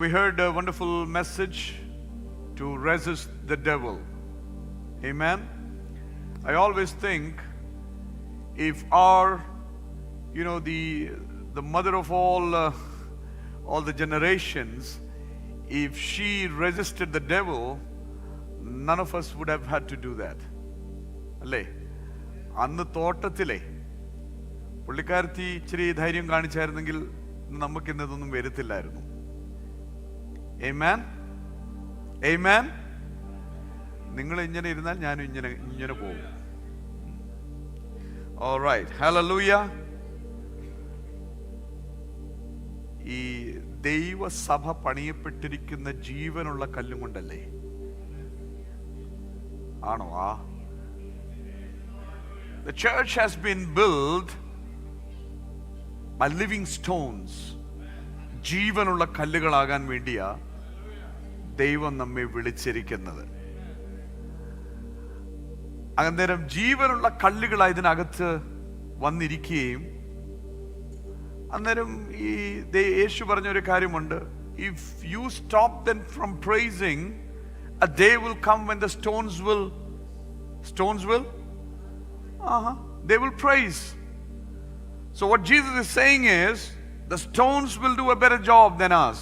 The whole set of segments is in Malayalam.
We heard a wonderful message to resist the devil. Amen. I always think if our, the mother of all the generations, if she resisted the devil, none of us would have had to do that. അല്ലേ? അന്ന് തോട്ടത്തിലെ പുള്ളിക്കാരത്തി ഇച്ചിരി ധൈര്യം കാണിച്ചായിരുന്നെങ്കിൽ നമുക്ക് ഇന്നതൊന്നും വരത്തില്ലായിരുന്നു. Amen. Amen. നിങ്ങൾ ഇങ്ങനെ ഇരുന്നാൽ ഞാനും ഇങ്ങനെ പോകും. All right. Hallelujah. ഈ ദൈവസഭ പണിയപ്പെട്ടിരിക്കുന്ന ജീവനുള്ള കല്ലും കൊണ്ടല്ലേ? ആണോ? The church has been built by living stones. ജീവനുള്ള കല്ലുകളാകാൻ വേണ്ടിയാ ദൈവം നമ്മെ വിളിച്ചിരിക്കുന്നത്. അന്നേരം ജീവനുള്ള കല്ലുകളായി ഇതിനകത്ത് വന്നിരിക്കുകയും അന്നേരം ഈ യേശു പറഞ്ഞൊരു കാര്യമുണ്ട്. If you stop them from praising, a day will come when the stones will they will praise. So what Jesus is saying is, the stones will do a better job than us,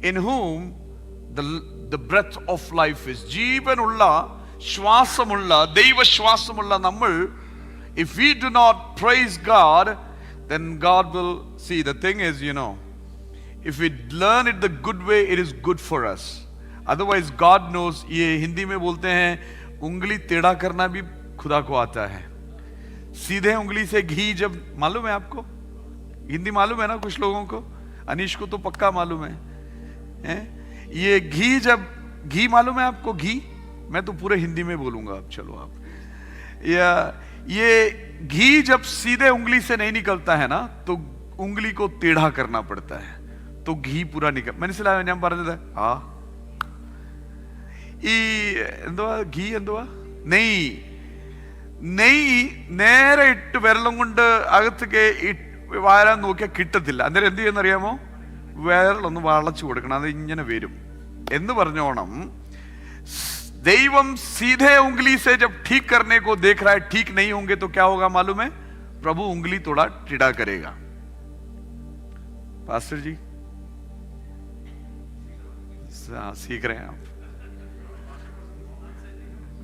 in whom the breath of life is. ജീവനുള്ള ശ്വാസമുള്ള ദൈവശ്വാസമുള്ള നമ്മൾ, if we do not praise God, then God will see. The thing is, if we learn it the good way, it is good for us. Otherwise God knows. ये हिंदी में बोलते हैं उंगली टेढ़ा करना भी खुदा को आता है. सीधे उंगली से घी जब, मालूम है आपको? हिंदी मालूम है ना कुछ लोगों को? अनीश को तो पक्का मालूम है. ये घी मालूम है आपको? घी मैं तो पूरे हिंदी में बोलूंगा अब. चलो आप, ये घी जब सीधे उंगली से नहीं निकलता है ना, तो उंगली को टेढ़ा करना पड़ता है, तो घी पूरा निकल. മനസ്സിലായോ ഞാൻ പറഞ്ഞത്? ഈ എന്തുവാ ഘീ, എന്തുവാ നെയ്യ് നേരെ ഇട്ട് വിരലും കൊണ്ട് അകത്തേക്ക് വാരാൻ നോക്കിയാൽ കിട്ടത്തില്ല. അന്നേരം എന്ത് ചെയ്യുന്ന അറിയാമോ? വിരലൊന്ന് വളച്ചു കൊടുക്കണം, അത് ഇങ്ങനെ വരും എന്ന് പറഞ്ഞോണം. ദൈവം सीधे उंगली से जब ठीक करने को देख रहा है, ठीक नहीं होंगे तो क्या होगा मालूम है? प्रभु उंगली थोड़ा टेढ़ा करेगा. पास्टर जी सीख रहे हैं आप?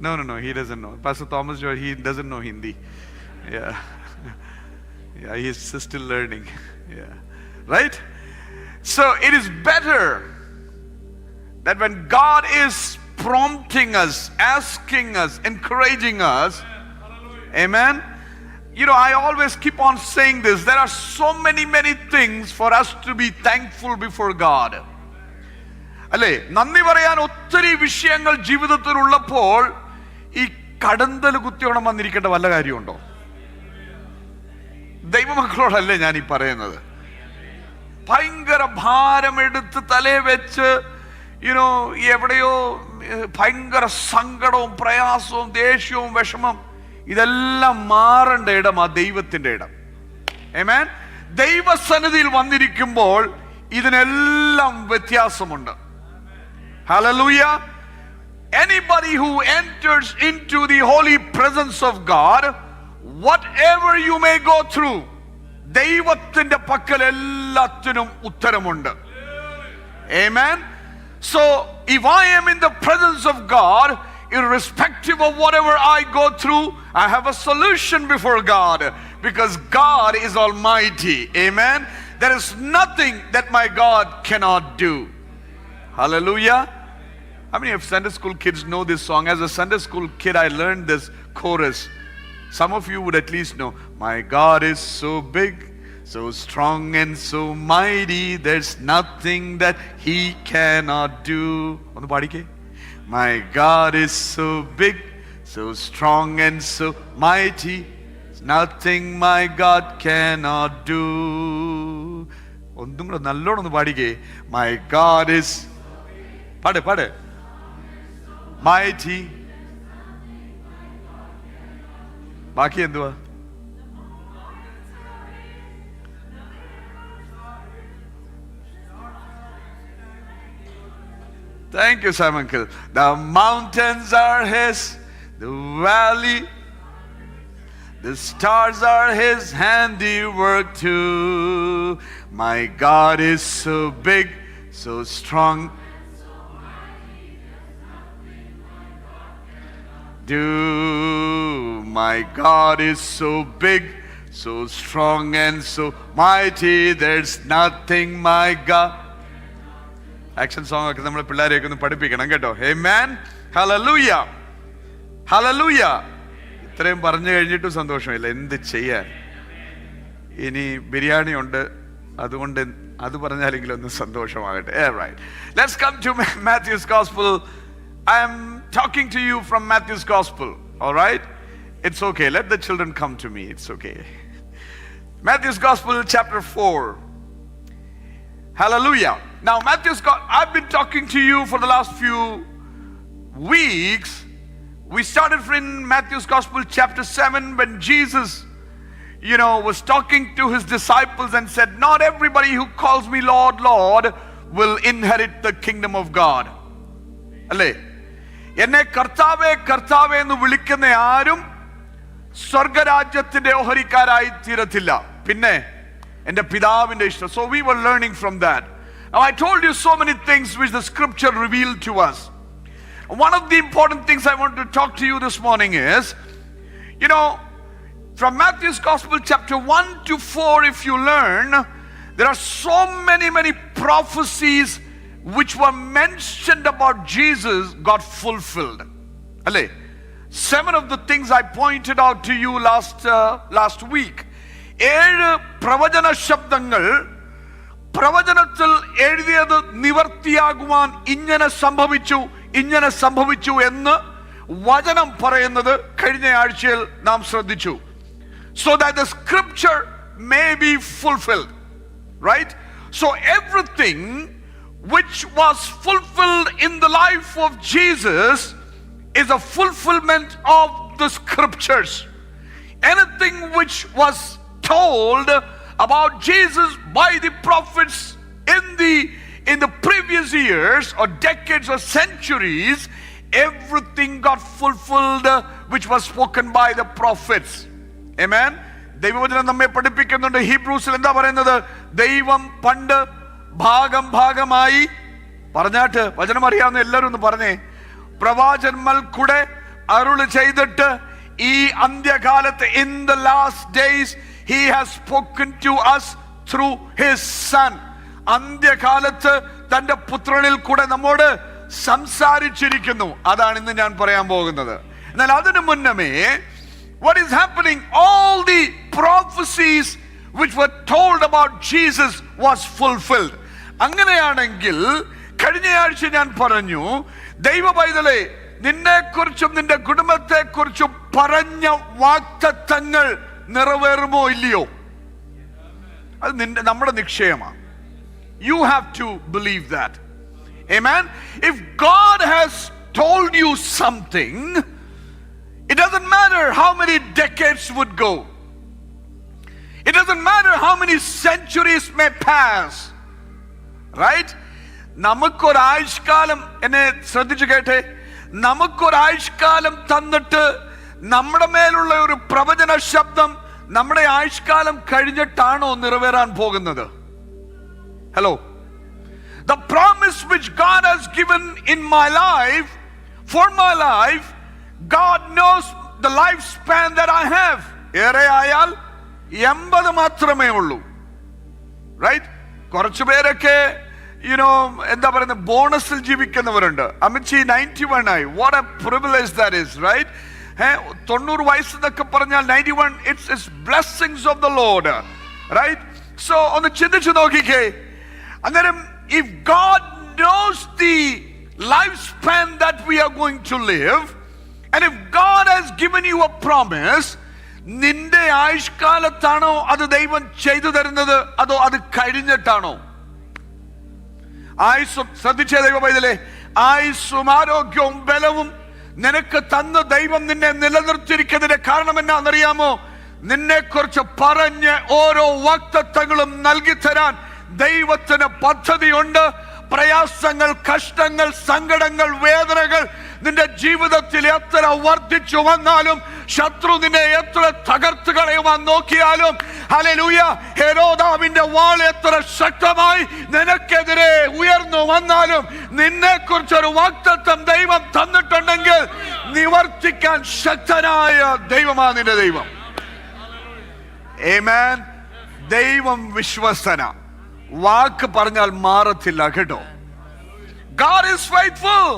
No, he doesn't know. Pastor Thomas George, he doesn't know Hindi. Yeah, he's still learning. Yeah, right? So it is better that when God is prompting us, asking us, encouraging us, amen. I always keep on saying this. There are so many things for us to be thankful before God. അല്ലേ? നന്ദി പറയാൻ ഒത്തിരി വിഷയങ്ങൾ ജീവിതത്തിൽ ഉള്ളപ്പോൾ ഈ കടന്തൽ കുത്തിയോണം വന്നിരിക്കേണ്ട വല്ല കാര്യമുണ്ടോ? ദൈവമക്കളോടല്ലേ ഞാൻ ഈ പറയുന്നത്. ഭയങ്കര ഭാരമെടുത്ത് തലേ വെച്ച് എവിടെയോ ഭയങ്കര സങ്കടവും പ്രയാസവും ദേഷ്യവും വിഷമം ഇതെല്ലാം മാറേണ്ട ഇടമാ ദൈവത്തിന്റെ ഇടം. ആമേൻ. ദൈവസന്നിധിയിൽ വന്നിരിക്കുമ്പോൾ ഇതിനെല്ലാം വ്യത്യാസമുണ്ട്. Hallelujah. Anybody who enters into the holy presence of God, whatever you may go through, ദൈവത്തിന്റെ പക്കൽ എല്ലാത്തിനും ഉത്തരമുണ്ട്. Amen. So if I am in the presence of God, irrespective of whatever I go through, I have a solution before God, because God is almighty. Amen. There is nothing that my God cannot do. Hallelujah. How many of Sunday school kids know this song? As a Sunday school kid, I learned this chorus. Some of you would at least know. My God is so big, so strong and so mighty, there's nothing that He cannot do. Onu paadike. My God is so big, so strong and so mighty, there's nothing my God cannot do. ഒന്നും കൂടെ നല്ലോണം ഒന്ന് പാടിക്കേ. My God is, പാട് mighty. ബാക്കി എന്തുവാ? Thank you, Sam Uncle. The mountains are His, the valley, the stars are His handiwork too. My God is so big, so strong. Do my God is so big, so strong and so mighty. There's nothing my God. Action song ഒക്കെ നമ്മൾ പിള്ളേരെയൊക്കെ ഒന്ന് പഠിപ്പിക്കണം കേട്ടോ. Amen. Hallelujah. Hallelujah. ഇത്രയും പറഞ്ഞു കഴിഞ്ഞിട്ടും സന്തോഷമില്ല. എന്ത് ചെയ്യാൻ? ഇനി ബിരിയാണി ഉണ്ട്, അതുകൊണ്ട് അത് പറഞ്ഞാലെങ്കിലും ഒന്ന് സന്തോഷമാകട്ടെ. Right. Let's come to Matthew's Gospel. I am talking to you from Matthew's Gospel. All right? It's okay. Let the children come to me. It's okay. Matthew's Gospel, chapter 4. Hallelujah. Now, I've been talking to you for the last few weeks. We started in Matthew's Gospel, chapter 7, when Jesus, was talking to His disciples and said, not everybody who calls me Lord, Lord, will inherit the kingdom of God. അല്ലേ? എന്നെ കർത്താവേ കർത്താവേ എന്ന് വിളിക്കുന്ന ആരും സ്വർഗരാജ്യത്തിന്റെ ഓഹരിക്കാരായി തീരത്തില്ല, പിന്നെ എന്റെ പിതാവിന്റെ ഇഷ്ടം. So we were learning from that. Now I told you so many things which the scripture revealed to us. One of the important things I want to talk to you this morning is, from Matthew's Gospel chapter 1 to 4, if you learn, there are so many prophecies which were mentioned about Jesus got fulfilled. Alle, 7 of the things I pointed out to you last week. 7 പ്രവചന ശബ്ദങ്ങൾ പ്രവചനത്തിൽ എഴുതിയത് നിവർത്തിയാകുവാൻ ഇങ്ങനെ സംഭവിച്ചു എന്ന് വചനം പറയുന്നത് കഴിഞ്ഞ ആഴ്ചയിൽ നാം ശ്രദ്ധിച്ചു. So that the scripture may be fulfilled. Right? So everything which was fulfilled in the life of Jesus is a fulfillment of the scriptures. Anything which was told about Jesus by the prophets in the previous years or decades or centuries, everything got fulfilled which was spoken by the prophets. Amen. ദൈവവചനം നമ്മെ പഠിപ്പിക്കുന്നുണ്ട്. ഹീബ്രൂസിൽ എന്താ പറയുന്നത്? ദൈവം പണ്ട് ഭാഗമായി പറഞ്ഞാട്ട്, വചനം അറിയാവുന്ന എല്ലാവരും ഒന്ന് പറഞ്ഞേ, പ്രവാചകന്മാർ കൂടെ അരുളി ചെയ്തിട്ട് ഈ അന്ത്യകാലത്ത് in the last days he has spoken to us through his son. അന്ത്യകാലത്ത് തന്റെ പുത്രനിൽ കൂടെ നമ്മോട് സംസാരിച്ചിരിക്കുന്നു. അതാണ് ഇന്ന് ഞാൻ പറയാൻ പോകുന്നത്. എന്നാൽ അതിനു മുന്നമേ, what is happening? All the prophecies which were told about Jesus was fulfilled. അങ്ങനെയാണെങ്കിൽ കഴിഞ്ഞ ആഴ്ച ഞാൻ പറഞ്ഞു, ദൈവ പൈതലേ, നിന്നെക്കുറിച്ചും നിന്റെ കുടുംബത്തെക്കുറിച്ചും പറഞ്ഞ വാഗ്ദത്തങ്ങൾ നിറവേറുമോ ഇല്ലയോ? അത് നമ്മുടെ നിശ്ചയമാണ്. You have to believe that. Amen. If God has told you something, it doesn't matter how many decades would go. It doesn't matter how many centuries may pass. Right? നമുക്കൊരാഴ്ചക്കാലം, എന്നെ ശ്രദ്ധിച്ചു കേട്ടെ, നമുക്കൊരാഴ്ചക്കാലം തന്നിട്ട് നമ്മുടെ മേലുള്ള ഒരു പ്രവചന ശബ്ദം നമ്മുടെ ആയുഷ്കാലം കഴിഞ്ഞിട്ടാണോ നിറവേറാൻ പോകുന്നത്? Hello. The promise which God has given in my life, for my life, God knows the lifespan that I have. ഏറെ ആയാൽ 80 മാത്രമേ ഉള്ളൂ. റൈറ്റ്? കുറച്ചു പേരൊക്കെ എന്താ പറയുന്നത്, ബോണസിൽ ജീവിക്കുന്നവരുണ്ട്. അമിത്ജി 91 ആയി. What a privilege that is. Right? 90 വയസ്സ് എന്നൊക്കെ പറഞ്ഞാൽ 91, it's blessings of the lord. Right? So ഒന്ന് ചിന്തിച്ചു നോക്കിക്കേ. അന്നേരം if God knows the lifespan that we are going to live, and if God has given you a promise, നിന്റെ ആയുഷ്കാലത്താണോ അത് ദൈവം ചെയ്തു തരുന്നത്, അതോ അത് കഴിഞ്ഞിട്ടാണോ? ആയുസ്സും, ശ്രദ്ധിച്ചേ ദൈവ പൈതലേ, ആയുസ്സും ആരോഗ്യവും ബലവും നിനക്ക് തന്ന ദൈവം നിന്നെ നിലനിർത്തിയിരിക്കുന്നതിന്റെ കാരണം എന്നാണെന്നറിയാമോ? നിന്നെ കുറിച്ച് പറഞ്ഞ് ഓരോ വാഗ്ദത്തങ്ങളും നൽകി തരാൻ ദൈവത്തിന് പദ്ധതിയുണ്ട്. പ്രയാസങ്ങൾ, കഷ്ടങ്ങൾ, സങ്കടങ്ങൾ, വേദനകൾ നിന്റെ ജീവിതത്തിൽ എത്ര വർദ്ധിച്ചു വന്നാലും, ശത്രു നിന്നെ എത്ര തകർത്ത് കളയുവാൻ നോക്കിയാലും, ഹല്ലേലൂയ, ഹെരോദാവിന്റെ വാൾ എത്ര ശക്തമായി നിനക്കെതിരെ ഉയർന്നു വന്നാലും, നിന്നെ കുറിച്ചൊരു വാഗ്ദത്തം ദൈവം തന്നിട്ടുണ്ടെങ്കിൽ നിവർത്തിക്കാൻ ശക്തനായ ദൈവമാണ് നിന്റെ ദൈവം. ആമേൻ. ദൈവം വിശ്വസ്തന, വാക്ക് പറഞ്ഞാൽ മാറത്തില്ല കേട്ടോ. God is faithful.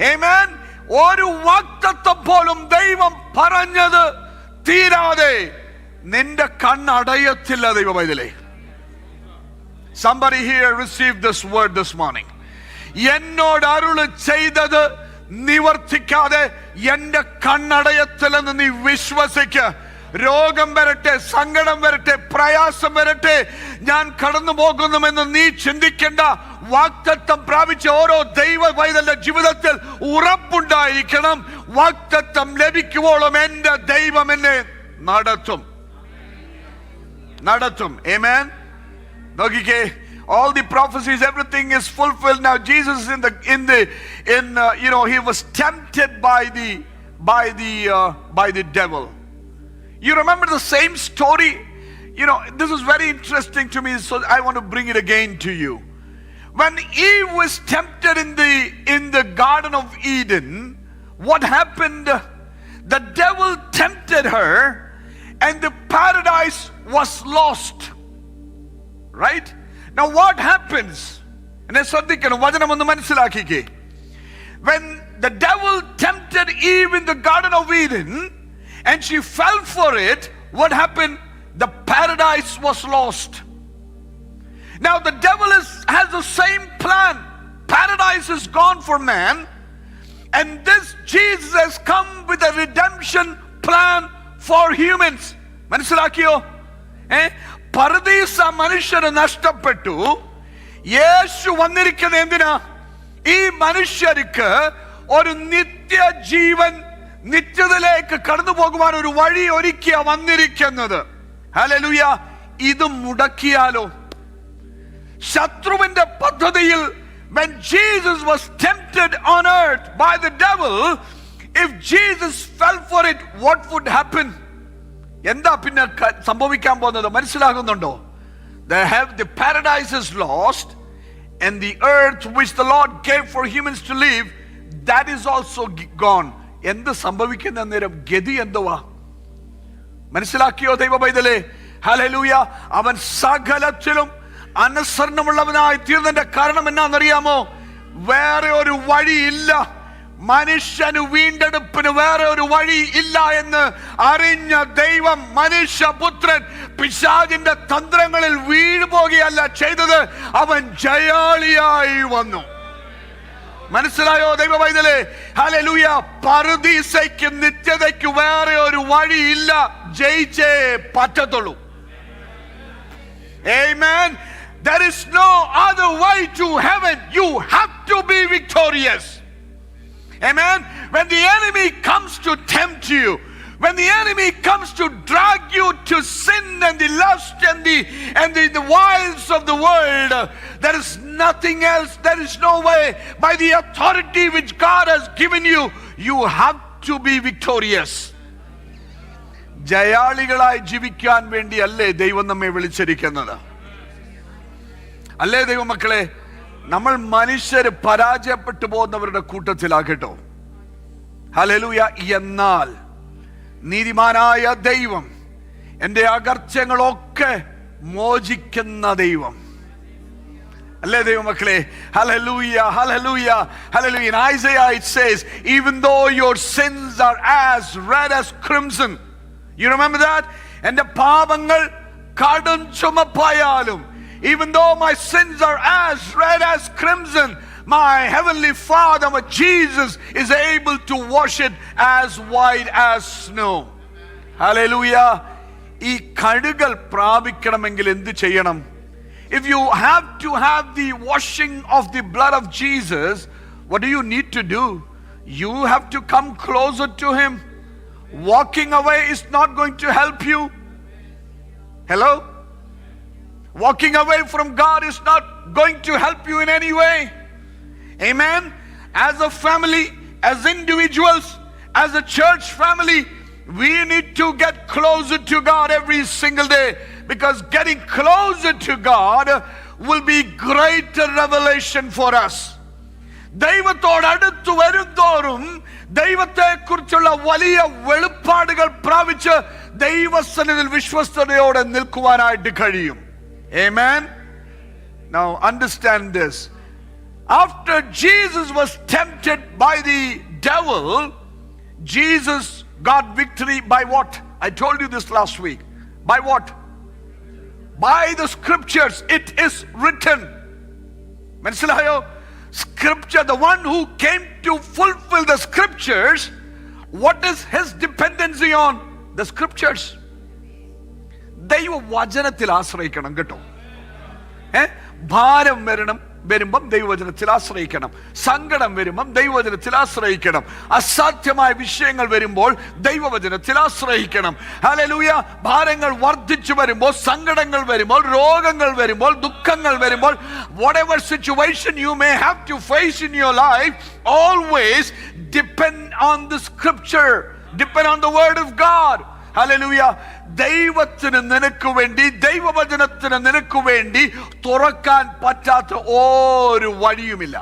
Amen. ഒരു വാഗ്ദത്തം പോലും ദൈവം പറഞ്ഞത് തീരാതെ നിന്റെ കണ്ണടയത്തില്ല ദൈവമൈതലേ. Somebody here received this word this morning. എന്നോട് അരുളി ചെയ്തത് നിവർത്തിക്കാതെ എന്റെ കണ്ണടയത്തില്ലെന്ന് നീ വിശ്വസിക്ക. രോഗം വരട്ടെ, സങ്കടം വരട്ടെ, പ്രയാസം വരട്ടെ, ഞാൻ കടന്നു പോകുന്നുവെന്ന് നീ ചിന്തിക്കേണ്ട. വാഗ്ദത്തം പ്രാപിച്ച ഓരോ ദൈവ പൈതലിന്റെ ജീവിതത്തിൽ ഉറപ്പുണ്ടായിരിക്കണം. വാഗ്ദത്തം ലഭിക്കുവോളം എന്റെ ദൈവം എന്നെ നടത്തും. ആമേൻ. നോക്കിക്കേ, all the prophecies, everything is fulfilled now. Jesus is he was tempted by the devil. You remember the same story? This is very interesting to me, so I want to bring it again to you. When Eve was tempted in the Garden of Eden, what happened? The devil tempted her and the paradise was lost. Right? Now what happens? When the devil tempted Eve in the Garden of Eden and she fell for it, what happened? The paradise was lost. Now the devil has the same plan. Paradise is gone for man, and this Jesus has come with a redemption plan for humans. മനസ്സിലാക്കിയോ? പരദീസ മനുഷ്യന് നഷ്ടപ്പെട്ടു. യേശു വന്നിരിക്കുന്ന എന്തിനാ? ഈ മനുഷ്യർക്ക് ഒരു നിത്യജീവൻ, നിത്യതയിലേക്ക് കടന്നു പോകുവാൻ ഒരു വഴി ഒരുക്കിയ വന്നിരിക്കുന്നത്. ഹല്ലേലൂയ. ഇത് മുടക്കിയാലോ? ശത്രുവിന്റെ പദ്ധതിയിൽ, when Jesus was tempted on earth by the devil, if Jesus fell for it, what would happen? എന്താ പിന്നെ സംഭവിക്കാൻ പോകുന്നത് മനസ്സിലാകുന്നുണ്ടോ? The paradise is lost, and the earth which the Lord gave for humans to live, that is also gone. എന്ത് സംഭവിക്കുന്ന നേരം ഗതി എന്തുവാ മനസ്സിലാക്കിയോ ദൈവമൈതലേ? ഹല്ലേലൂയ. അവൻ സകലത്തിലും അനുസരണമുള്ളവനായി തീർന്നതിന്റെ കാരണം എന്നാണെന്നറിയാമോ? വേറെ ഒരു വഴിയില്ല. മനുഷ്യന് വീണ്ടെടുപ്പിന് വേറെ ഒരു വഴി ഇല്ല എന്ന് അറിഞ്ഞ ദൈവം, മനുഷ്യപുത്രൻ പിശാചിന്റെ തന്ത്രങ്ങളിൽ വീഴുപോകുകയല്ല ചെയ്തത്, അവൻ ജയാളിയായി വന്നു. മനസ്സിലായോ ദൈവമൈതലേ? ഹല്ലേലൂയ. പരദീസയ്ക്ക്, നിത്യതയ്ക്ക് വേറെ ഒരു വഴിയില്ല. ജയിച്ചേ പറ്റത്തുള്ളൂ. Amen. There is no other way to heaven. You have to be victorious. Amen. When the enemy comes to tempt you, when the enemy comes to drag you to sin and the lust and the wiles of the world, there is nothing else. There is no way. By the authority which God has given you, you have to be victorious. ജയാളികളായി ജീവിക്കാൻ വേണ്ടി അല്ലേ ദൈവം നമ്മെ വിളിച്ചിരിക്കുന്നത്? അല്ലേ ദൈവമക്കളെ? നമ്മൾ മനുഷ്യര് പരാജയപ്പെട്ടു പോകുന്നവരുടെ കൂട്ടത്തിലാകട്ടോ. ഹല്ലേലൂയ. എന്നാൽ നീതിമാനായ ദൈവം, എൻ്റെ അകർച്ചങ്ങളൊക്കെ മോചിക്കുന്ന ദൈവം അല്ലേ ദൈവമക്കളെ? Hallelujah, hallelujah, hallelujah. In Isaiah it says, even though your sins are as red as crimson. You remember that? എൻ്റെ പാപങ്ങൾ കടും ചുമപ്പായാലും, even though my sins are as red as crimson, my heavenly Father, my Jesus, is able to wash it as white as snow. Hallelujah. ഈ കഴുകൽ പ്രാപിക്കണമെങ്കിൽ എന്ത് ചെയ്യണം? If you have to have the washing of the blood of Jesus, what do you need to do? You have to come closer to him. Walking away is not going to help you. Hello? Walking away from God is not going to help you in any way. Amen. As a family, as individuals, as a church family, we need to get closer to God every single day, because getting closer to God will be greater revelation for us. ദൈവത്തോട് അടുത്ത് വരുന്തോറും ദൈവത്തെ കുറിച്ചുള്ള വലിയ വെളിപ്പാടുകൾ പ്രാപിച്ച് ദൈവസന്നിധിയിൽ വിശ്വസ്തയോടെ നിൽക്കുവാനായിട്ട് കഴിയും. Amen. Now understand this. After Jesus was tempted by the devil, Jesus got victory by what? I told you this last week. By what? By the scriptures. It is written. മനസ്സിലായോ? Scripture, the one who came to fulfill the scriptures, what is his dependency on? The scriptures. ദൈവ വചനത്തിൽ ആശ്രയിക്കണം കേട്ടോ. ഭാരം വരുമ്പം ദൈവവചനത്തിൽ ആശ്രയിക്കണം. സങ്കടം വരുമ്പം ദൈവവചനത്തിൽ ആശ്രയിക്കണം. അസാധ്യമായ വിഷയങ്ങൾ വരുമ്പോൾ ദൈവവചനത്തിൽ ആശ്രയിക്കണം. ഹല്ലേലൂയ. ഭാരങ്ങൾ വർദ്ധിച്ചു വരുമ്പോൾ, സങ്കടങ്ങൾ വരുമ്പോൾ, രോഗങ്ങൾ വരുമ്പോൾ, ദുഃഖങ്ങൾ വരുമ്പോൾ, whatever situation you may have to face in your life, always depend on the scripture, depend on the word of God. Hallelujah. ദൈവത്തിന് നിനക്ക് വേണ്ടി, ദൈവവചനത്തിന് നിനക്ക് വേണ്ടി തുറക്കാൻ പറ്റാത്ത ഒരു വഴിയുമില്ല.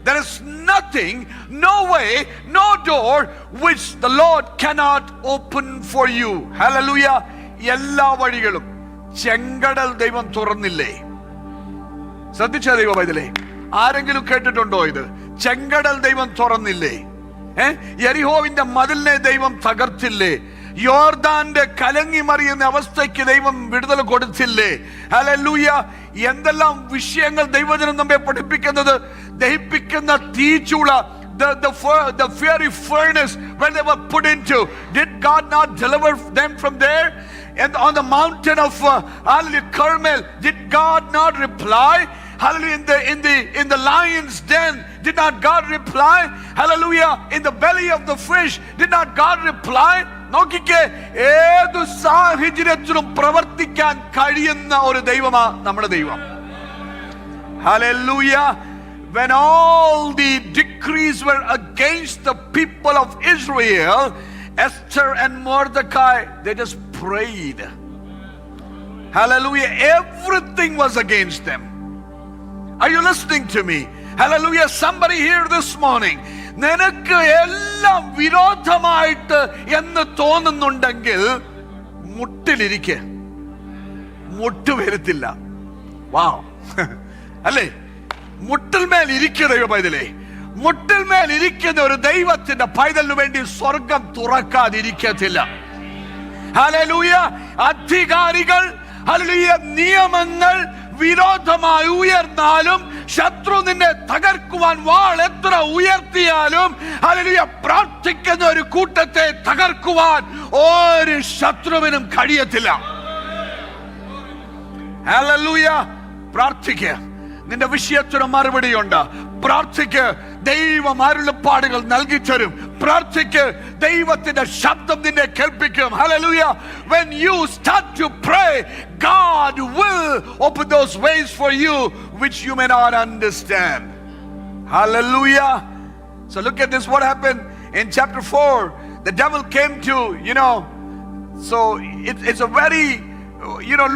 There is nothing, no way, no door which the Lord cannot open for you. Hallelujah. എല്ലാ വഴികളും. ചെങ്കടൽ ദൈവം തുറന്നില്ലേ? ശ്രദ്ധിച്ച ദൈവമൈതലേ, ആരെങ്കിലും കേട്ടിട്ടുണ്ടോ ഇത്? ചെങ്കടൽ ദൈവം തുറന്നില്ലേ? യെരിഹോവിന്റെ മതിലിനെ ദൈവം തകർത്തില്ലേ? യോർദാന്റെ കലങ്ങി മറിയുന്ന അവസ്ഥയ്ക്ക് ദൈവം വിടുതൽ കൊടുത്തില്ലേ? ഹല്ലേലൂയ. എന്തെല്ലാം വിഷയങ്ങൾ ദൈവജനം നമ്മെ പഠിപ്പിക്കുന്നത്. ദഹിപ്പിക്കുന്ന തീച്ചൂള, the fiery furnace where they were put into, did God not deliver them from there? And on the mountain of Carmel, did God not reply? Hallelujah. In the lion's den, did not God reply? Hallelujah. In the belly of the fish, did not God reply? നോക്കിക്കേ, ഏതു സാഹചര്യത്തിലും പ്രവർത്തിക്കാൻ കഴിയുന്ന ഒരു ദൈവമാ നമ്മുടെ ദൈവം. Hallelujah. When all the decrees were against the people of Israel, Esther and Mordecai, they just prayed. Hallelujah. Everything was against them. Are you listening to me? Hallelujah. Somebody here this morning, നിനക്ക് എല്ലാം വിരോധമായിട്ട് എന്ന് തോന്നുന്നുണ്ടെങ്കിൽ മുട്ടിലിരിക്കെ, മുട്ട് വരുത്തില്ല. വാവ്. അല്ലേ? മുട്ടിൽമേൽ ഇരിക്കുക ദൈവ പൈതലേ. മുട്ടിൽമേൽ ഇരിക്കുന്ന ഒരു ദൈവത്തിന്റെ പൈതലിനു വേണ്ടി സ്വർഗം തുറക്കാതിരിക്കത്തില്ല. ഹല്ലേലൂയ. അധികാരികൾ, ഹല്ലേലൂയ, നിയമങ്ങൾ വിരോധമായി ഉയർന്നാലും, ശത്രു നിന്നെ തകർക്കുവാൻ വാൾ എത്ര ഉയർത്തിയാലും, ഹല്ലേലൂയ, പ്രാർത്ഥിക്കുന്ന ഒരു കൂട്ടത്തെ തകർക്കുവാൻ ഒരു ശത്രുവിനും കഴിയത്തില്ല. ഹല്ലേലൂയ. പ്രാർത്ഥിക്കുക. നിന്റെ വിഷയത്തിന് മറുപടിയുണ്ട്. പ്രാർത്ഥിക്ക്. ദൈവം അരുളപ്പാടുകൾ നൽകി തരും. പ്രാർത്ഥിക്ക്. ദൈവത്തിന്റെ ശബ്ദം നിന്നെ കേൾപ്പിക്കും. Hallelujah. When you start to pray, God will open those ways for you which you may not understand. Hallelujah. So look at this, what happened in chapter 4. The devil came to, so it's a very,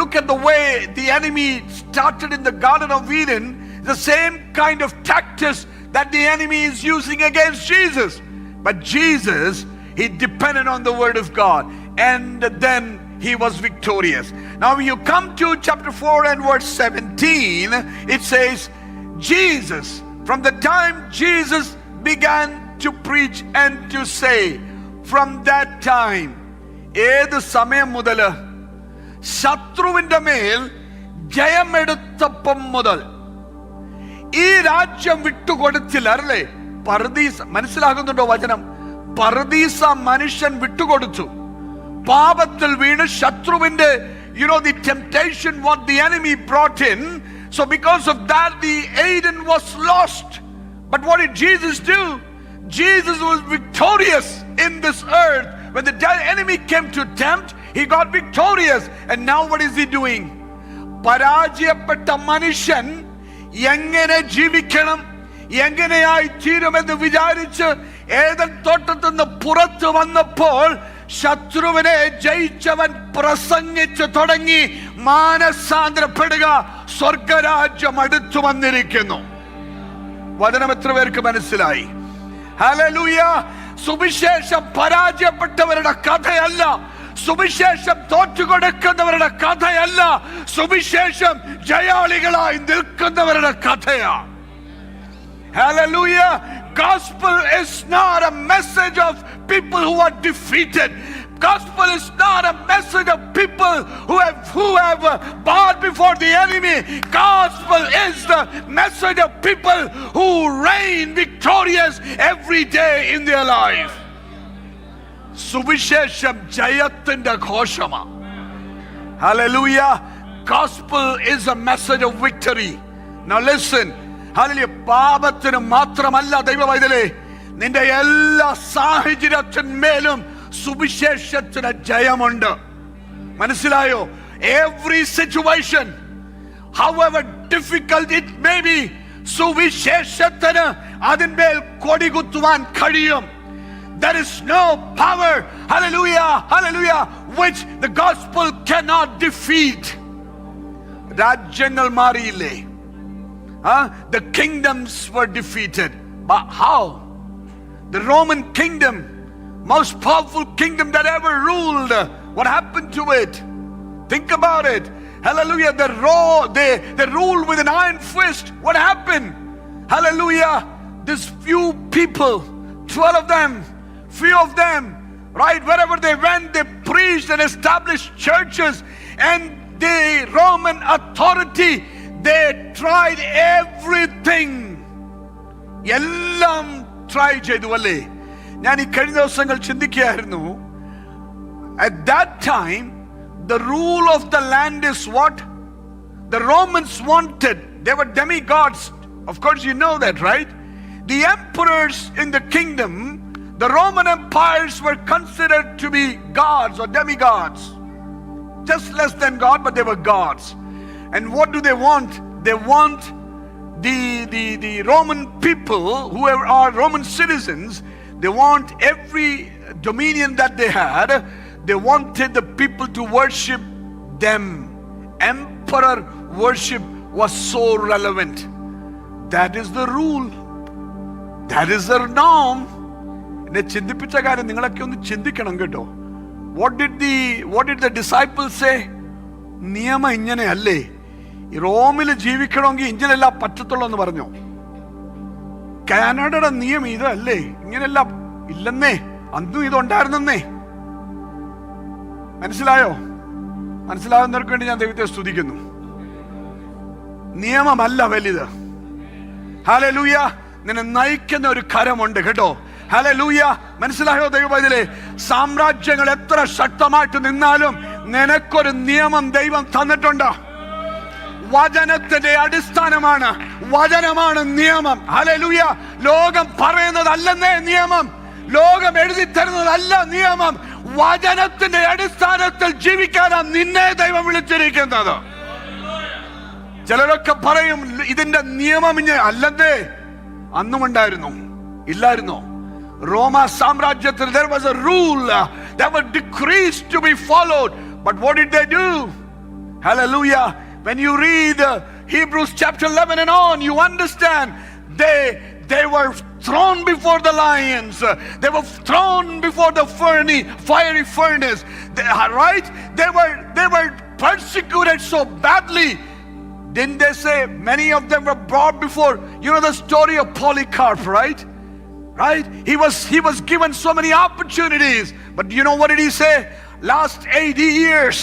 look at the way the enemy started in the Garden of Eden. The same kind of tactics that the enemy is using against Jesus. But Jesus, he depended on the word of God, and then he was victorious. Now you come to chapter 4 and verse 17, it says, Jesus, from the time Jesus began to preach and to say, from that time, ഏത് സമയം മുതൽ? ശത്രുവിന്റെ മേൽ ജയമെടുത്തപ്പം മുതൽ. ഈ രാജ്യം വിട്ടുകൊടുത്തില്ല അല്ലേ? പർദീസ, മനസ്സിലാകുന്നുണ്ടോ വചനം? പർദീസ മനുഷ്യൻ വിട്ടുകൊടുത്തു. പാപത്തിൽ വീണ് ശത്രുവിന്റെ, the temptation what the enemy brought in. So because of that, the Eden was lost. But what did Jesus do? Jesus was victorious in this earth. When the enemy came to tempt, he got victorious. And now what is he doing? പരാജയപ്പെട്ട മനുഷ്യൻ എങ്ങനെ ജീവിക്കണം, എങ്ങനെയായി തീരുമെന്ന് വിചാരിച്ച് ഏദൻ തോട്ടത്തിൽ നിന്ന് പുറത്തു വന്നപ്പോൾ ശത്രുവിനെ ജയിച്ചവൻ പ്രസംഗിച്ചു തുടങ്ങി, മാനസാന്തരപ്പെടുക, സ്വർഗരാജ്യം അടുത്തു വന്നിരിക്കുന്നു. വചനം എത്ര പേർക്ക് മനസ്സിലായി? ഹല്ലേലൂയ. സുവിശേഷം പരാജയപ്പെട്ടവരുടെ കഥയല്ല, സുവിശേഷം തോറ്റുകൊടുക്കുന്നവരുടെ കഥയല്ല, സുവിശേഷം ജയാളികളായി നിൽക്കുന്നവരുടെ കഥയാണ്. Hallelujah. Gospel is not a message of people who are defeated. Gospel is not a message of people who have bowed before the enemy. Gospel is the message of people who reign victorious every day in their life. സുവിശേഷം ജയത്തിന്റെ ഘോഷമാണ്. Hallelujah. Gospel is a message of victory. Now listen. Hallelujah. പാപത്തിന് മാത്രമല്ല ദൈവവൈതലേ, നിന്റെ എല്ലാ സാഹചര്യത്തിന്മേലും സുവിശേഷത്തിന് ജയമുണ്ട്. മനസ്സിലായോ? Every situation, however difficult it may be, സുവിശേഷത്തിന് അതിന്മേൽ കൊടികുത്തുവാൻ കഴിയും. There is no power, hallelujah, hallelujah, which the gospel cannot defeat. രാജ്യങ്ങൾ മാറിയില്ലേ? The kingdoms were defeated. But how? The Roman kingdom, most powerful kingdom that ever ruled, what happened to it? Think about it. Hallelujah. They ruled with an iron fist. What happened? Hallelujah. These few people, 12 of them, few of them, right, wherever they went, they preached and established churches. And the Roman authority, they tried everything. എല്ലാം ട്രൈ ചെയ്തു അല്ലേ? ഞാൻ ഈ കഴിഞ്ഞ ദിവസങ്ങൾ ചിന്തിക്കുകയായിരുന്നു. At that time, the rule of the land is what? The Romans wanted. They were demigods. Of course you know that, right? The emperors in the kingdom, the Roman empires were considered to be gods or demigods. Just less than God, but they were gods. And what do they want? They want the Roman people who are Roman citizens. They want every dominion that they had. They wanted the people to worship them. Emperor worship was so relevant. That is the rule. That is the norm. എന്നെ ചിന്തിപ്പിച്ച കാര്യം നിങ്ങളൊക്കെ ഒന്ന് ചിന്തിക്കണം കേട്ടോ. What did the disciples say? നിയമം ഇങ്ങനെയല്ലേ? റോമിൽ ജീവിക്കണമെങ്കിൽ ഇങ്ങനെയല്ല പറ്റത്തുള്ളൂ എന്ന് പറഞ്ഞു. കാനഡയുടെ നിയമം ഇതല്ലേ? ഇങ്ങനെയല്ല ഇല്ലെന്നേ, അന്നും ഇതുണ്ടായിരുന്നേ. മനസ്സിലായോ? മനസ്സിലാകുന്നവർക്ക് വേണ്ടി ഞാൻ ദൈവത്തെ സ്തുതിക്കുന്നു. നിയമമല്ല വലുത്. ഹല്ലേലൂയ. നിന്നെ നയിക്കുന്ന ഒരു കരമുണ്ട് കേട്ടോ. ഹല്ലേലൂയ. മനസ്സിലായോ ദൈവവൈതലേ? സാമ്രാജ്യങ്ങൾ എത്ര ശക്തമായിട്ട് നിന്നാലും നിനക്കൊരു നിയമം ദൈവം തന്നിട്ടുണ്ട്. വചനത്തിന്റെ അടിസ്ഥാനമാണ്, വചനമാണ് നിയമം. ഹല്ലേലൂയ. ലോകം പറയുന്നതല്ലെന്നേ നിയമം, ലോകം എഴുതി തരുന്നതല്ല നിയമം. വചനത്തിന്റെ അടിസ്ഥാനത്തിൽ ജീവിക്കാനാണ് നിന്നെ ദൈവം വിളിച്ചിരിക്കുന്നത്. ചിലരൊക്കെ പറയും ഇതിന്റെ നിയമം അല്ലെന്നേ. അന്നും ഉണ്ടായിരുന്നു, ഇല്ലായിരുന്നോ? റോമ സാമ്രാജ്യത്തിൽ there was a rule, there were decrees to be followed, but what did they do? Hallelujah. When you read Hebrews chapter 11 and on, you understand they were thrown before the lions, they were thrown before the fiery furnace, right? They were persecuted so badly. Didn't they say many of them were brought before? You know the story of Polycarp, right? He was given so many opportunities, but you know what did he say? Last 80 years.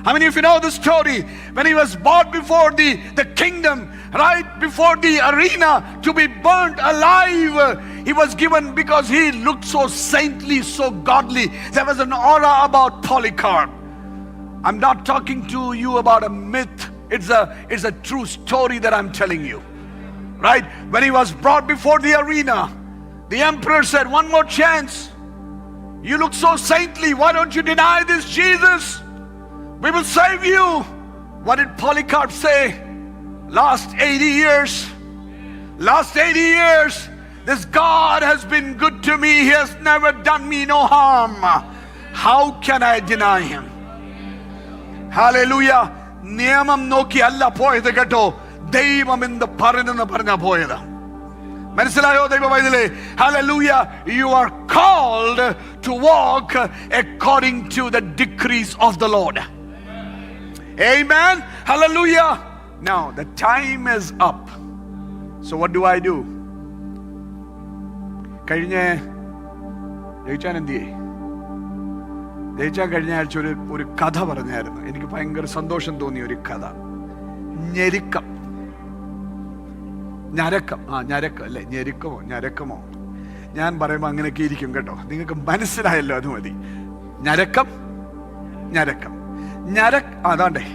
How many of you know the story? When he was brought before the kingdom, right before the arena to be burnt alive, he was given because he looked so saintly, so godly. There was an aura about Polycarp. I'm not talking to you about a myth. It's a true story that I'm telling you. Right? When he was brought before the arena, the emperor said, one more chance. You look so saintly. Why don't you deny this Jesus? We will save you. What did Polycarp say? Last 80 years, this God has been good to me. He has never done me no harm. How can I deny him? Hallelujah. നിയമം നോക്കി അല്ല പോയത് കേട്ടോ, ദൈവം എന്ന് പറഞ്ഞ പോയത്. മനസ്സിലായോ ദൈവവൈതലേ? Hallelujah. You are called to walk according to the decrees of the Lord. Amen. Hallelujah. Now the time is up. So what do I do? കഴിഞ്ഞ ജയിച്ചാൻ എന്തിയേ? ജയിച്ചാൻ കഴിഞ്ഞ ആഴ്ച ഒരു കഥ പറഞ്ഞായിരുന്നു. എനിക്ക് ഭയങ്കര സന്തോഷം തോന്നിയ ഒരു കഥ. ഞെരുക്കം, ഞരക്കം അല്ലേ, ഞരക്കമോ ഞാൻ പറയുമ്പോൾ അങ്ങനെയൊക്കെ ഇരിക്കും കേട്ടോ. നിങ്ങൾക്ക് മനസ്സിലായല്ലോ, അത് മതി. ഞരക്കം അതാണ്ടേ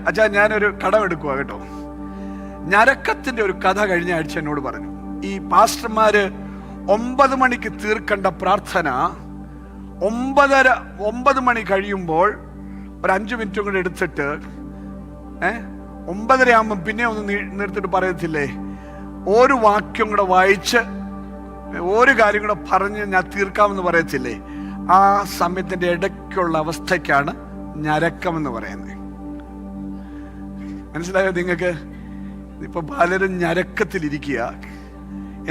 അച്ഛാ, ഞാനൊരു കടം എടുക്കുക കേട്ടോ. ഞരക്കത്തിന്റെ ഒരു കഥ കഴിഞ്ഞ ആഴ്ച എന്നോട് പറഞ്ഞു. ഈ പാസ്റ്റർമാര് 9 മണിക്ക് തീർക്കേണ്ട പ്രാർത്ഥന 9 മണി കഴിയുമ്പോൾ ഒരു 5 മിനിറ്റും കൂടെ എടുത്തിട്ട് 9:30 ആകുമ്പം പിന്നെ ഒന്ന് നിർത്തിട്ട് പറയത്തില്ലേ, ഒരു വാക്യം കൂടെ വായിച്ച് ഒരു കാര്യം കൂടെ പറഞ്ഞ് ഞാൻ തീർക്കാമെന്ന് പറയത്തില്ലേ? ആ സമയത്തിന്റെ ഇടയ്ക്കുള്ള അവസ്ഥയ്ക്കാണ് ഞരക്കമെന്ന് പറയുന്നത്. മനസ്സിലായോ നിങ്ങൾക്ക്? ഇപ്പൊ പലരും ഞരക്കത്തിലിരിക്കുക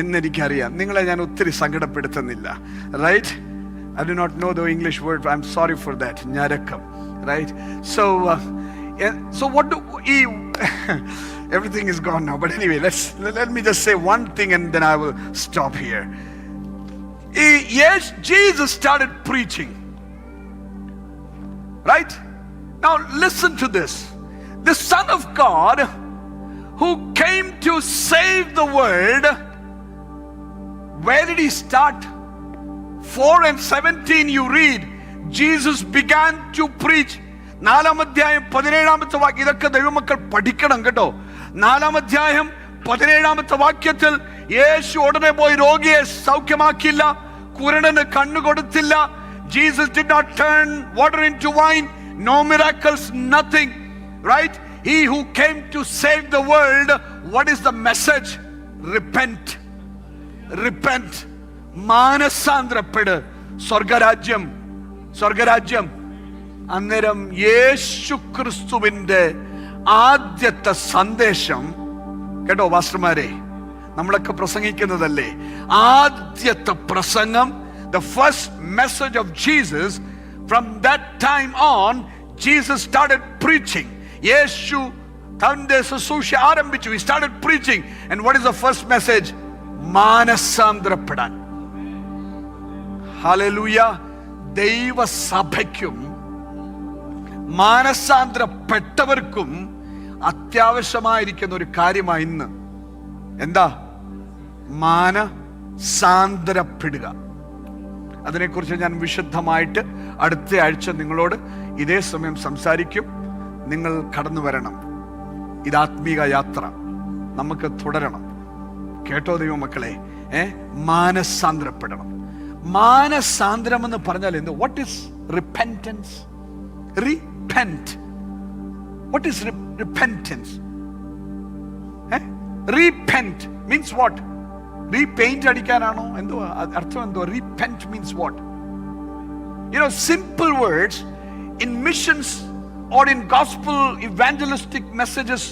എന്നെനിക്കറിയാം. നിങ്ങളെ ഞാൻ ഒത്തിരി സങ്കടപ്പെടുത്തുന്നില്ല. Right? I do not know the English word. I'm sorry for that. Nyarakam, right? So what do everything is gone now. But anyway, let me just say one thing and then I will stop here. Yes, Jesus started preaching. Right? Now listen to this. The Son of God who came to save the world, where did he start? 4:17 you read, Jesus began to preach. 4-ാം അധ്യായം 17-ാമത്തെ വാക്യം. ഇതൊക്കെ ദൈവമക്കൾ പഠിക്കണം കേട്ടോ. 4-ാം അധ്യായം 17-ാമത്തെ വാക്യത്തിൽ യേശു ഉടനെ പോയി രോഗിയെ സൗഖ്യമാക്കില്ല, കുരുടന് കണ്ണു കൊടുത്തില്ല. Jesus did not turn water into wine, no miracles, nothing. Right? He who came to save the world, what is the message? Repent. മാനസാന്തരപ്പെട്, സ്വർഗരാജ്യം. അന്നേരം യേശു ക്രിസ്തുവിന്റെ ആദ്യത്തെ സന്ദേശം കേട്ടോ പാസ്റ്റർമാരെ, നമ്മളൊക്കെ പ്രസംഗിക്കുന്നതല്ലേ, ആദ്യത്തെ പ്രസംഗം, the first message of Jesus, from that time on Jesus started preaching. യേശു തന്റെ ശുശ്രൂഷ ആരംഭിച്ചു. He started preaching. And what is the first message? മാനസാന്തരപ്പെടാൻ. ഹല്ലേലൂയ. ദൈവസഭയ്ക്കും മാനസാന്തരപ്പെട്ടവർക്കും അത്യാവശ്യമായിരിക്കുന്ന ഒരു കാര്യമായി ഇന്ന്. എന്താ? മാനസാന്തരപ്പെടുക. അതിനെക്കുറിച്ച് ഞാൻ വിശദമായിട്ട് അടുത്ത ആഴ്ച നിങ്ങളോട് ഇതേ സമയം സംസാരിക്കും. നിങ്ങൾ കടന്നു വരണം. ഇത് ആത്മീക യാത്ര നമുക്ക് തുടരണം. കേട്ടോ ദൈവമക്കളെ? മാനസാന്തരപ്പെടണം. മാനസാന്തരം എന്ന് പറഞ്ഞാൽ എന്ത്? What is repentance? Repent. What is repentance? Repent means what? Repaint അടിക്കാനാണോ? എന്തോ അർത്ഥം? എന്തോ repent means what? Simple words in missions or in gospel evangelistic messages,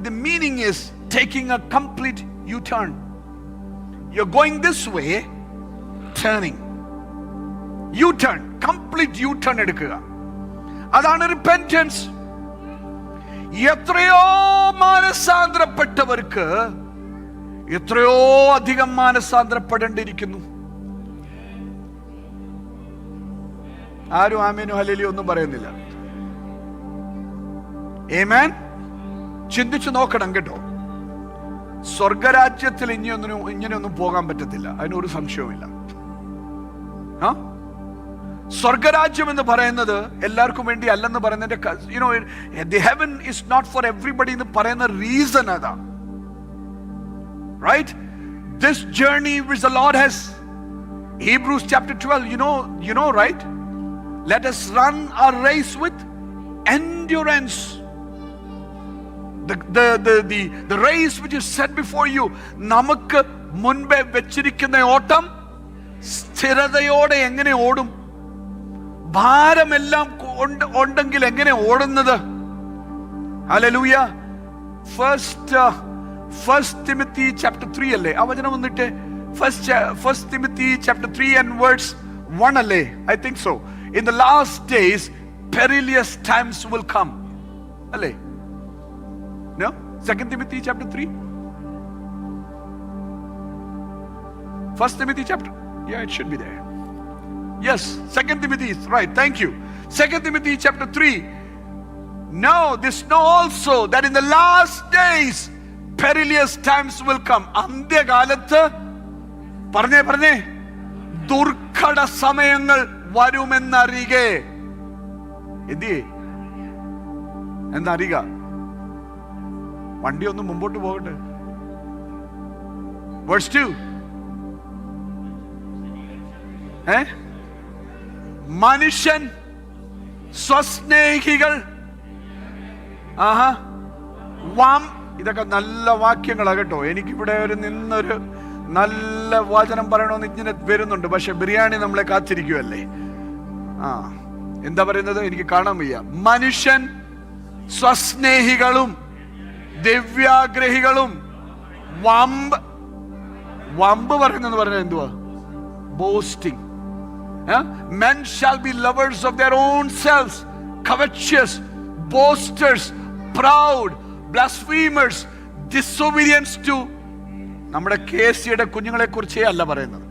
the meaning is taking a complete U-turn. You're going this way, turning. U-turn, complete U-turn എടുക്കുക. അതാണ് repentance. എത്രയോ മാനസാന്തരപ്പെട്ടവർക്ക് എത്രയോ അധികം മാനസാന്തരപ്പെടേണ്ടിയിരിക്കുന്നു. ആരും ആമേനും ഹല്ലേലൂയ ഒന്നും പറയുന്നില്ല. ആമേൻ. ചിന്തിച്ചു നോക്കണം കേട്ടോ. സ്വർഗരാജ്യത്തിൽ ഇങ്ങനെയൊന്നും പോകാൻ പറ്റത്തില്ല, അതിനൊരു സംശയവുമില്ല. സ്വർഗരാജ്യം എന്ന് പറയുന്നത് എല്ലാവർക്കും വേണ്ടി അല്ലെന്ന് പറയുന്നതിന്റെ the heaven is not for everybody എന്ന് പറയുന്ന റീസൺ അതാ. Right? This journey which the Lord has, Hebrews chapter 12, you know, right? Let us run our race with endurance, the race which is set before you. നമുക്ക് മുൻപേ വെച്ചിരിക്കുന്ന ഓട്ടം സ്ഥിരതയോടെ എങ്ങനെ ഓടും? ഭാരമെല്ലാം ഉണ്ടെങ്കിൽ എങ്ങനെ ഓടുന്നത്? ഹല്ലേലൂയ. First Timothy chapter 3 അല്ലേ ആ വചനം വന്നിട്ട്? First Timothy chapter 3 and verse 1 അല്ലേ? I think so. In the last days perilous times will come. അല്ലേ? No? 2 Timothy chapter 3. First Timothy chapter, yeah, it should be there. Yes, 2 Timothy is right. Thank you. 2 Timothy chapter 3. Know this, know also that in the last days perilous times will come. അന്ത്യകാലത്ത് പറഞ്ഞേ ദുർഘട സമയങ്ങൾ വരുമെന്നറിയുകേ. എന്നറിയുക. വണ്ടി ഒന്ന് മുമ്പോട്ട് പോകട്ടെ. Verse 2. മനുഷ്യൻ സ്വസ്നേഹികൾ. ഇതൊക്കെ നല്ല വാക്യങ്ങളാണ് കേട്ടോ. എനിക്കിവിടെ നിന്നൊരു നല്ല വചനം പറയണമെന്ന് ഇങ്ങനെ വരുന്നുണ്ട്. പക്ഷെ ബിരിയാണി നമ്മളെ കാത്തിരിക്കുമല്ലേ. എന്താ പറയുന്നത്? എനിക്ക് കാണാൻ വയ്യ. മനുഷ്യൻ സ്വസ്നേഹികളും ദിവ്യാഗ്രഹികളും വമ്പ് പറയുന്നെന്ന് പറഞ്ഞാൽ എന്തുവാ? boasting. Men shall be lovers of their own selves, covetous, boasters, proud, blasphemers, disobedient to. നമ്മുടെ കേസിയുടെ കുഞ്ഞുങ്ങളെ കുറിച്ചേ അല്ല പറയുന്നത്.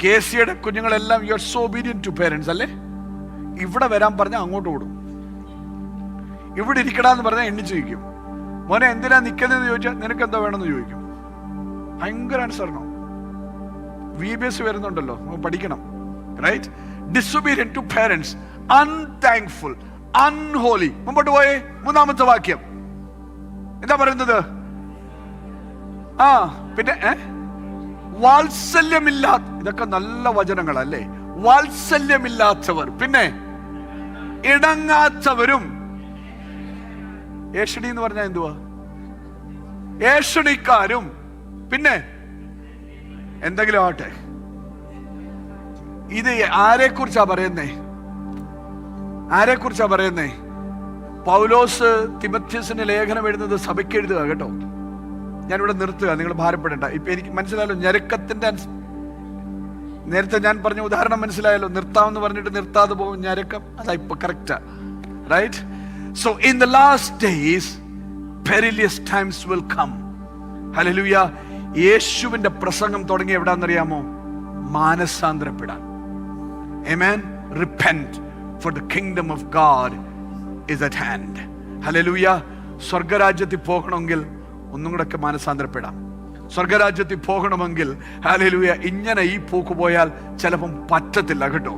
കേസിയുടെ കുഞ്ഞുങ്ങളെല്ലാം you are so obedient to parents അല്ലേ? ഇവിടെ വരാൻ പറഞ്ഞാൽ അങ്ങോട്ട് ഓടും, ഇവിടെ ഇരിക്കടാന്ന് പറഞ്ഞാൽ എണ്ണിച്ചു ചോദിക്കും. മോനെ എന്തിനാ നിൽക്കുന്നതെന്ന് ചോദിച്ചാൽ നിനക്ക് എന്താ വേണമെന്ന് ചോദിക്കും. ഭയങ്കര അനുസരണം. VBS വരുന്നുണ്ടല്ലോ, പഠിക്കണം. Right? Disobedient to parents, unthankful, unholy. മുമ്പോട്ട് പോയേ. മൂന്നാമത്തെ വാക്യം എന്താ പറയുന്നത്? പിന്നെ വാത്സല്യമില്ലാത്ത. ഇതൊക്കെ നല്ല വചനങ്ങളല്ലേ? വാത്സല്യമില്ലാത്തവർ, പിന്നെ ഇണങ്ങാത്തവരും. ഏഷണി എന്ന് പറഞ്ഞാൽ എന്തുവാ? ഏഷണിക്കാരും, പിന്നെ എന്തെങ്കിലും ആവട്ടെ. ഇത് ആരെ കുറിച്ചാ പറയുന്നേ? ആരെ കുറിച്ചാ പറയുന്നേ? പൗലോസ് തിമോഥെയോസിന് ലേഖനം എഴുതുന്നത് സഭയ്ക്ക് എഴുതുക കേട്ടോ. ഞാനിവിടെ നിർത്തുക, നിങ്ങൾ ഭാരപ്പെടേണ്ട. ഇപ്പൊ എനിക്ക് മനസ്സിലായല്ലോ ഞരക്കത്തിന്റെ. നേരത്തെ ഞാൻ പറഞ്ഞ ഉദാഹരണം മനസ്സിലായല്ലോ. നിർത്താമെന്ന് പറഞ്ഞിട്ട് നിർത്താതെ പോകും ഞരക്കം. അതാ ഇപ്പൊ കറക്റ്റാ. Right? So in the last days perilous times will come. Hallelujah. യേശുവിന്റെ പ്രസംഗം തുടങ്ങി എവിടാന്നറിയാമോ? മാനസാന്തരപ്പെടാൻ. Amen. Repent, for the kingdom of God is at hand. Hallelujah. സ്വർഗരാജ്യത്തിൽ പോകണമെങ്കിൽ ഒന്നും കൂടെ ഒക്കെ മാനസാന്തരപ്പെടാം. സ്വർഗരാജ്യത്തിൽ പോകണമെങ്കിൽ ഹല്ലേലൂയ ഇങ്ങനെ ഈ പോക്ക് പോയാൽ ചിലപ്പം പറ്റത്തില്ല കേട്ടോ.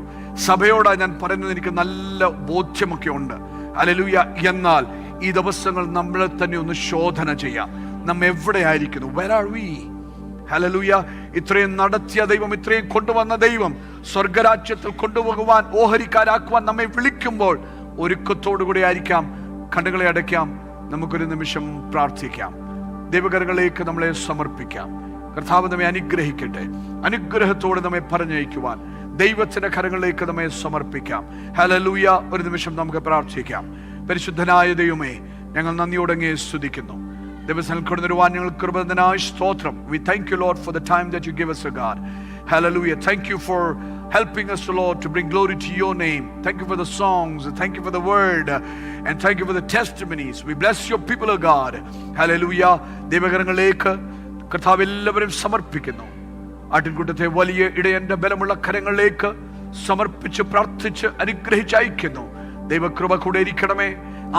സഭയോടാ ഞാൻ പറയുന്നത്, എനിക്ക് നല്ല ബോധ്യമൊക്കെ ഉണ്ട്. ഹല്ലേലൂയ. എന്നാൽ ഈ ദിവസങ്ങൾ നമ്മളെ തന്നെ ഒന്ന് ശോധന ചെയ്യാം. നമ്മ എവിടെയായിരിക്കുന്നു? Where are we? ഹല്ലേലൂയ. ഇത്രയും നടത്തിയ ദൈവം, ഇത്രയും കൊണ്ടുവന്ന ദൈവം സ്വർഗരാജ്യത്തിൽ കൊണ്ടുപോകുവാൻ, ഓഹരിക്കാരാക്കുവാൻ നമ്മെ വിളിക്കുമ്പോൾ ഒരുക്കത്തോടു കൂടി ആയിരിക്കാം. കണ്ണുകളെ അടയ്ക്കാം, നമുക്കൊരു നിമിഷം പ്രാർത്ഥിക്കാം. ദൈവകരങ്ങളിലേക്ക് നമ്മളെ സമർപ്പിക്കാം. കർത്താവ് നമ്മെ അനുഗ്രഹിക്കട്ടെ. അനുഗ്രഹത്തോടെ നമ്മെ പറഞ്ഞയക്കുവാൻ ദൈവത്തിന്റെ കരങ്ങളിലേക്ക് നമ്മെ സമർപ്പിക്കാം. ഹല്ലേലൂയ. ഒരു നിമിഷം നമുക്ക് പ്രാർത്ഥിക്കാം. പരിശുദ്ധനായ ദൈവമേ, ഞങ്ങൾ നന്ദിയോടെ അങ്ങയെ സ്തുതിക്കുന്നു. ദിവസങ്ങൾ കൊടുത്തിരുവാൻ ഞങ്ങൾ കൃപനായ സ്തോത്രം. We thank you, Lord, for the time that you give us, O God. Hallelujah. Thank you for helping us, Lord, to bring glory to your name. Thank you for the songs, thank you for the word, and thank you for the testimonies. We bless your people, O God. Hallelujah. ദൈവകരങ്ങളിലേക്ക് കർത്താവ് എല്ലാവരും സമർപ്പിക്കുന്നു. ആട്ടിൻകൂട്ടത്തെ വലിയ ഇടയന്റെ ബലമുള്ള കരങ്ങളിലേക്ക് സമർപ്പിച്ച് പ്രാർത്ഥിച്ച് അനുഗ്രഹിച്ച് അയക്കുന്നു. ദൈവകൃപ കൂടെ ഇരിക്കണമേ.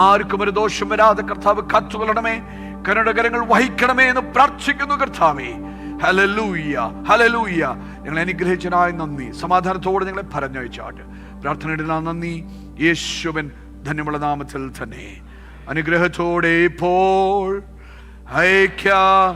ആർക്കും ഒരു ദോഷം വരാതെ കർത്താവ് കാത്തുകൊള്ളണമേ. കരുണകരങ്ങൾ വഹിക്കണമേ എന്ന് പ്രാർത്ഥിക്കുന്നു കർത്താവേ. Hallelujah, hallelujah. ഞങ്ങളെ അനുഗ്രഹിച്ചതിനായി നന്ദി. സമാധാനത്തോടെ ഞങ്ങളെ പറഞ്ഞയച്ചാട്ട് പ്രാർത്ഥനയുടെ നന്ദി. യേശുവൻ ധന്യമുള്ള നാമത്തിൽ തന്നെ അനുഗ്രഹത്തോടെ ഇപ്പോൾ അയക്കാം.